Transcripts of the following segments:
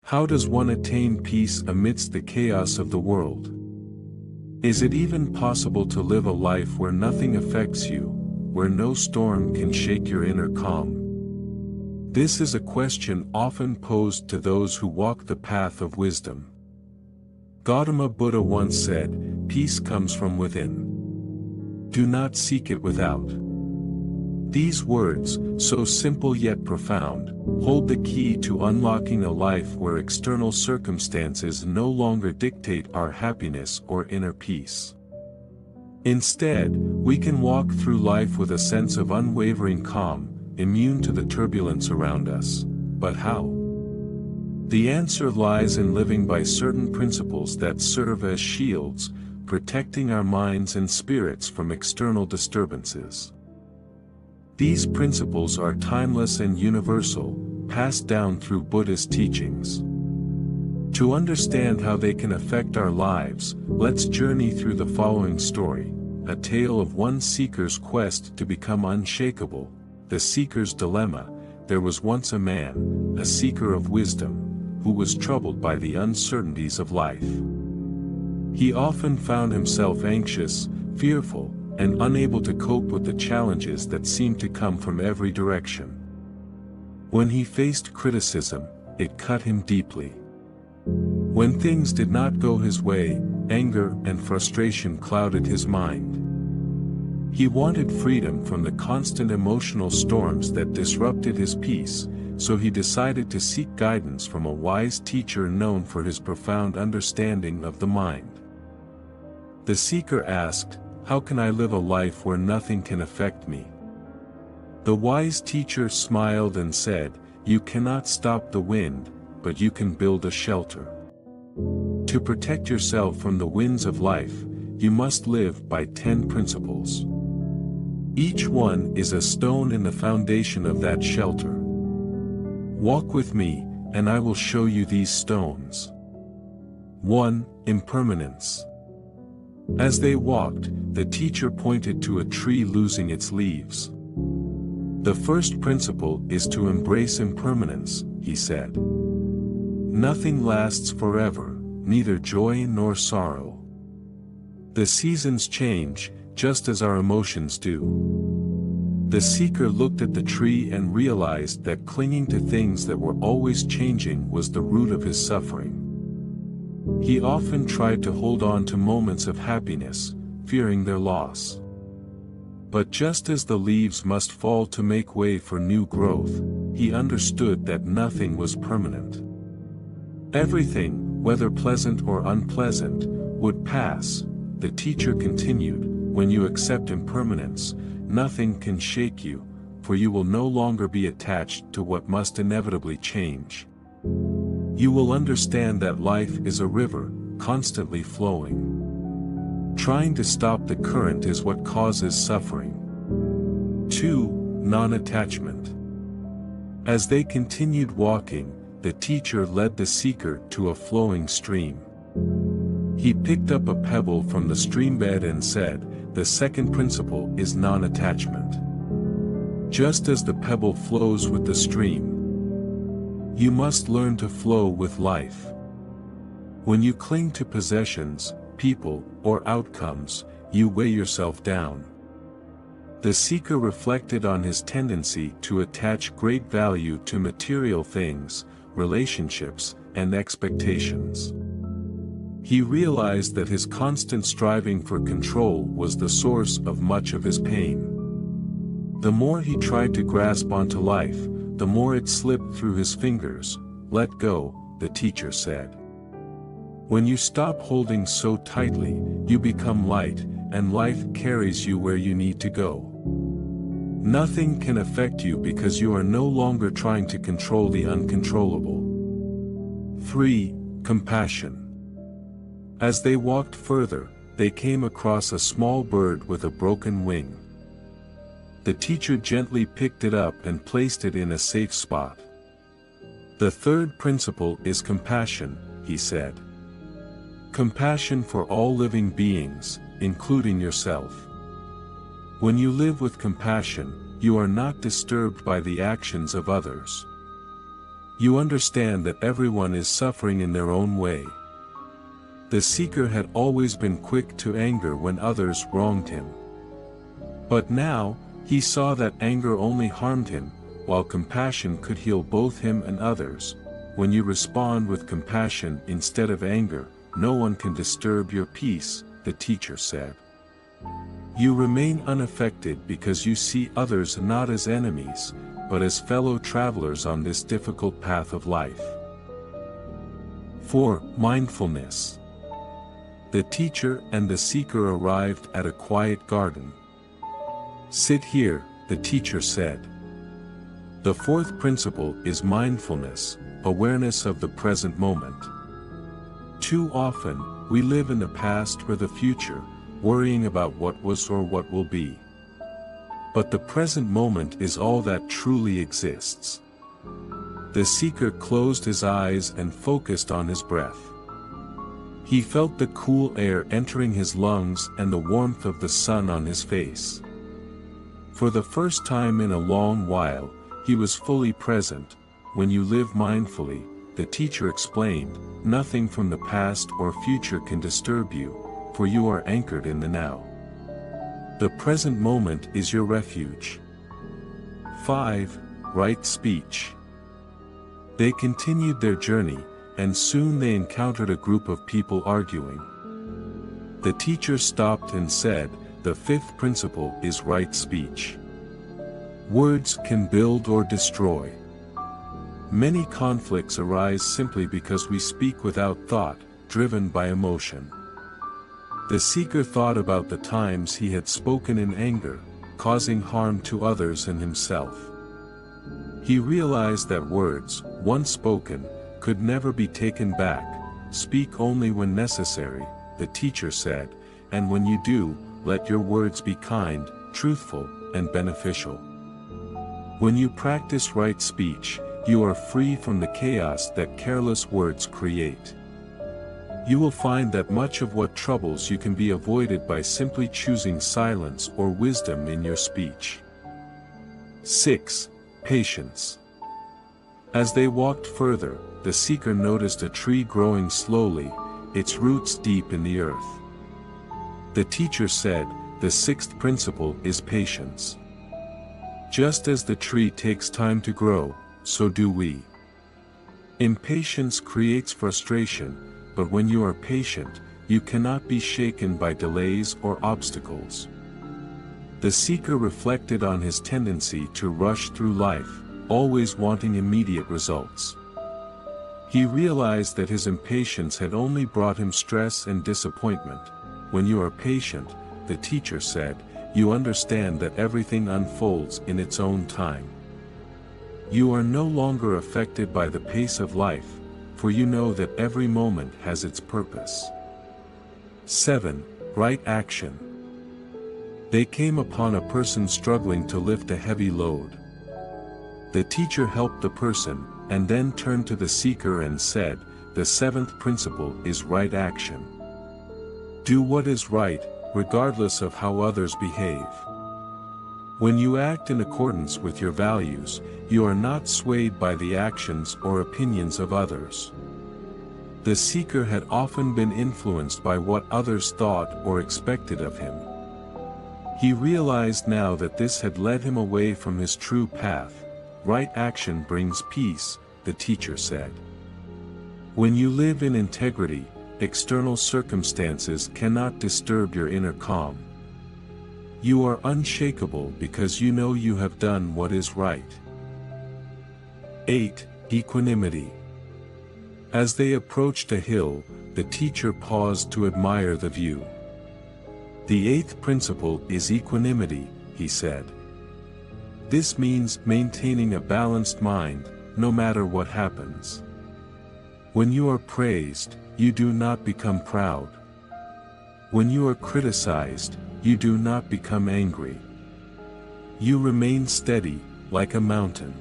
How does one attain peace amidst the chaos of the world? Is it even possible to live a life where nothing affects you, where no storm can shake your inner calm? This is a question often posed to those who walk the path of wisdom. Gautama Buddha once said, "Peace comes from within. Do not seek it without." These words, so simple yet profound, hold the key to unlocking a life where external circumstances no longer dictate our happiness or inner peace. Instead, we can walk through life with a sense of unwavering calm, immune to the turbulence around us. But how? The answer lies in living by certain principles that serve as shields, protecting our minds and spirits from external disturbances. These principles are timeless and universal, passed down through Buddhist teachings. To understand how they can affect our lives, let's journey through the following story, a tale of one seeker's quest to become unshakable. The Seeker's Dilemma. There was once a man, a seeker of wisdom, who was troubled by the uncertainties of life. He often found himself anxious, fearful, and unable to cope with the challenges that seemed to come from every direction. When he faced criticism, it cut him deeply. When things did not go his way, anger and frustration clouded his mind. He wanted freedom from the constant emotional storms that disrupted his peace, so he decided to seek guidance from a wise teacher known for his profound understanding of the mind. The seeker asked, "How can I live a life where nothing can affect me?" The wise teacher smiled and said, "You cannot stop the wind, but you can build a shelter. To protect yourself from the winds of life, you must live by 10 principles. Each one is a stone in the foundation of that shelter. Walk with me, and I will show you these stones." 1. Impermanence. As they walked, the teacher pointed to a tree losing its leaves. "The first principle is to embrace impermanence," he said. "Nothing lasts forever, neither joy nor sorrow. The seasons change, just as our emotions do." The seeker looked at the tree and realized that clinging to things that were always changing was the root of his suffering. He often tried to hold on to moments of happiness, fearing their loss. But just as the leaves must fall to make way for new growth, he understood that nothing was permanent. Everything, whether pleasant or unpleasant, would pass. The teacher continued, "When you accept impermanence, nothing can shake you, for you will no longer be attached to what must inevitably change. You will understand that life is a river, constantly flowing. Trying to stop the current is what causes suffering." 2. Non-attachment. As they continued walking, the teacher led the seeker to a flowing stream. He picked up a pebble from the streambed and said, "The second principle is non-attachment. Just as the pebble flows with the stream, you must learn to flow with life. When you cling to possessions, people, or outcomes, you weigh yourself down." The seeker reflected on his tendency to attach great value to material things, relationships, and expectations. He realized that his constant striving for control was the source of much of his pain. The more he tried to grasp onto life, the more it slipped through his fingers. "Let go," the teacher said. "When you stop holding so tightly, you become light, and life carries you where you need to go. Nothing can affect you because you are no longer trying to control the uncontrollable." 3. Compassion. As they walked further, they came across a small bird with a broken wing. The teacher gently picked it up and placed it in a safe spot. "The third principle is compassion," he said. "Compassion for all living beings, including yourself. When you live with compassion, you are not disturbed by the actions of others. You understand that everyone is suffering in their own way. The seeker had always been quick to anger when others wronged him. But now, he saw that anger only harmed him, while compassion could heal both him and others. When you respond with compassion instead of anger, no one can disturb your peace, the teacher said. You remain unaffected because you see others not as enemies, but as fellow travelers on this difficult path of life. 4. Mindfulness. The teacher and the seeker arrived at a quiet garden. Sit here, the teacher said. The fourth principle is mindfulness, awareness of the present moment. Too often, we live in the past or the future, worrying about what was or what will be. But the present moment is all that truly exists. The seeker closed his eyes and focused on his breath. He felt the cool air entering his lungs and the warmth of the sun on his face. For the first time in a long while, he was fully present. When you live mindfully, the teacher explained, nothing from the past or future can disturb you, for you are anchored in the now. The present moment is your refuge. 5. Right speech. They continued their journey, and soon they encountered a group of people arguing. The teacher stopped and said, the fifth principle is right speech. Words can build or destroy. Many conflicts arise simply because we speak without thought, driven by emotion. The seeker thought about the times he had spoken in anger, causing harm to others and himself. He realized that words, once spoken, could never be taken back. Speak only when necessary, the teacher said, and when you do, let your words be kind, truthful, and beneficial. When you practice right speech, you are free from the chaos that careless words create. You will find that much of what troubles you can be avoided by simply choosing silence or wisdom in your speech. 6. Patience. As they walked further, the seeker noticed a tree growing slowly, its roots deep in the earth. The teacher said, the sixth principle is patience. Just as the tree takes time to grow, so do we. Impatience creates frustration, but when you are patient, you cannot be shaken by delays or obstacles. The seeker reflected on his tendency to rush through life, always wanting immediate results. He realized that his impatience had only brought him stress and disappointment. When you are patient, the teacher said, you understand that everything unfolds in its own time. You are no longer affected by the pace of life, for you know that every moment has its purpose. 7. Right action. They came upon a person struggling to lift a heavy load. The teacher helped the person, and then turned to the seeker and said, the seventh principle is right action. Do what is right, regardless of how others behave. When you act in accordance with your values, you are not swayed by the actions or opinions of others. The seeker had often been influenced by what others thought or expected of him. He realized now that this had led him away from his true path. Right action brings peace, the teacher said. When you live in integrity, external circumstances cannot disturb your inner calm. You are unshakable because you know you have done what is right. 8. Equanimity. As they approached a hill, the teacher paused to admire the view. The eighth principle is equanimity, he said. This means maintaining a balanced mind, no matter what happens. When you are praised, you do not become proud. When you are criticized, you do not become angry. You remain steady, like a mountain.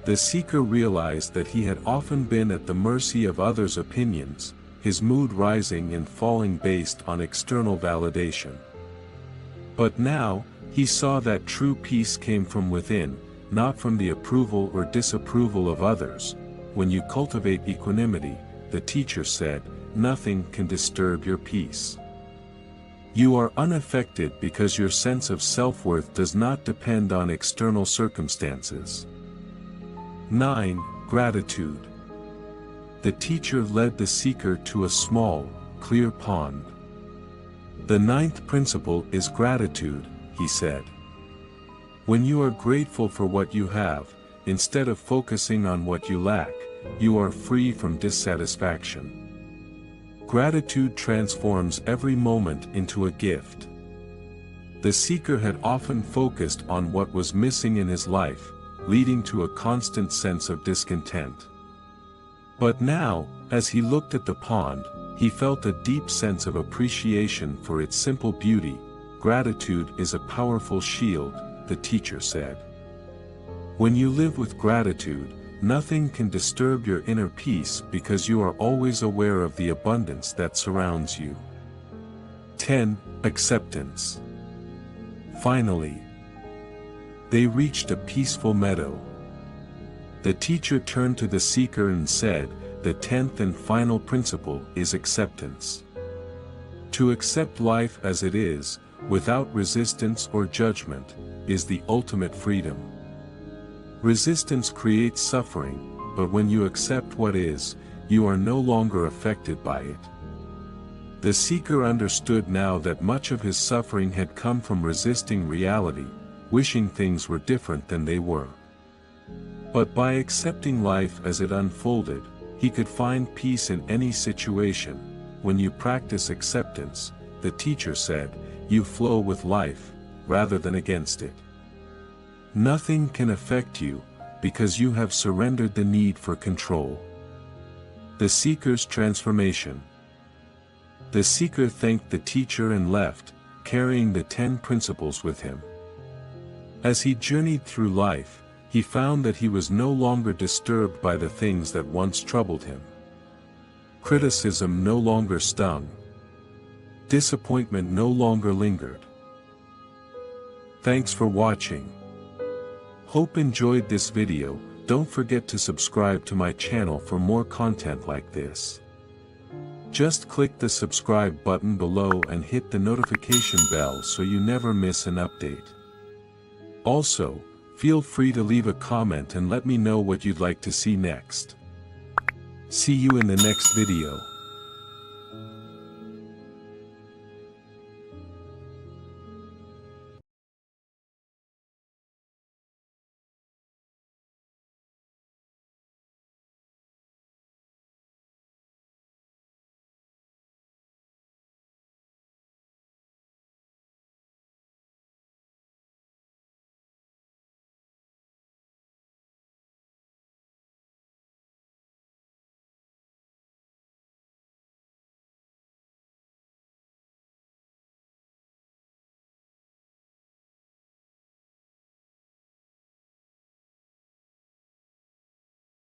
The seeker realized that he had often been at the mercy of others' opinions, his mood rising and falling based on external validation. But now, he saw that true peace came from within, not from the approval or disapproval of others. When you cultivate equanimity, the teacher said, nothing can disturb your peace. You are unaffected because your sense of self-worth does not depend on external circumstances. 9. Gratitude. The teacher led the seeker to a small, clear pond. The ninth principle is gratitude, he said. When you are grateful for what you have, instead of focusing on what you lack, you are free from dissatisfaction. Gratitude transforms every moment into a gift. The seeker had often focused on what was missing in his life, leading to a constant sense of discontent. But now, as he looked at the pond, he felt a deep sense of appreciation for its simple beauty. Gratitude is a powerful shield, the teacher said. When you live with gratitude, nothing can disturb your inner peace because you are always aware of the abundance that surrounds you. 10. Acceptance. Finally, they reached a peaceful meadow. The teacher turned to the seeker and said, the 10th and final principle is acceptance. To accept life as it is, without resistance or judgment, is the ultimate freedom. Resistance creates suffering, but when you accept what is, you are no longer affected by it. The seeker understood now that much of his suffering had come from resisting reality, wishing things were different than they were. But by accepting life as it unfolded, he could find peace in any situation. When you practice acceptance, the teacher said, you flow with life, rather than against it. Nothing can affect you, because you have surrendered the need for control. The seeker's transformation. The seeker thanked the teacher and left, carrying the 10 principles with him. As he journeyed through life, he found that he was no longer disturbed by the things that once troubled him. Criticism no longer stung. Disappointment no longer lingered. Thanks for watching. Hope enjoyed this video. Don't forget to subscribe to my channel for more content like this. Just click the subscribe button below and hit the notification bell so you never miss an update. Also, feel free to leave a comment and let me know what you'd like to see next. See you in the next video.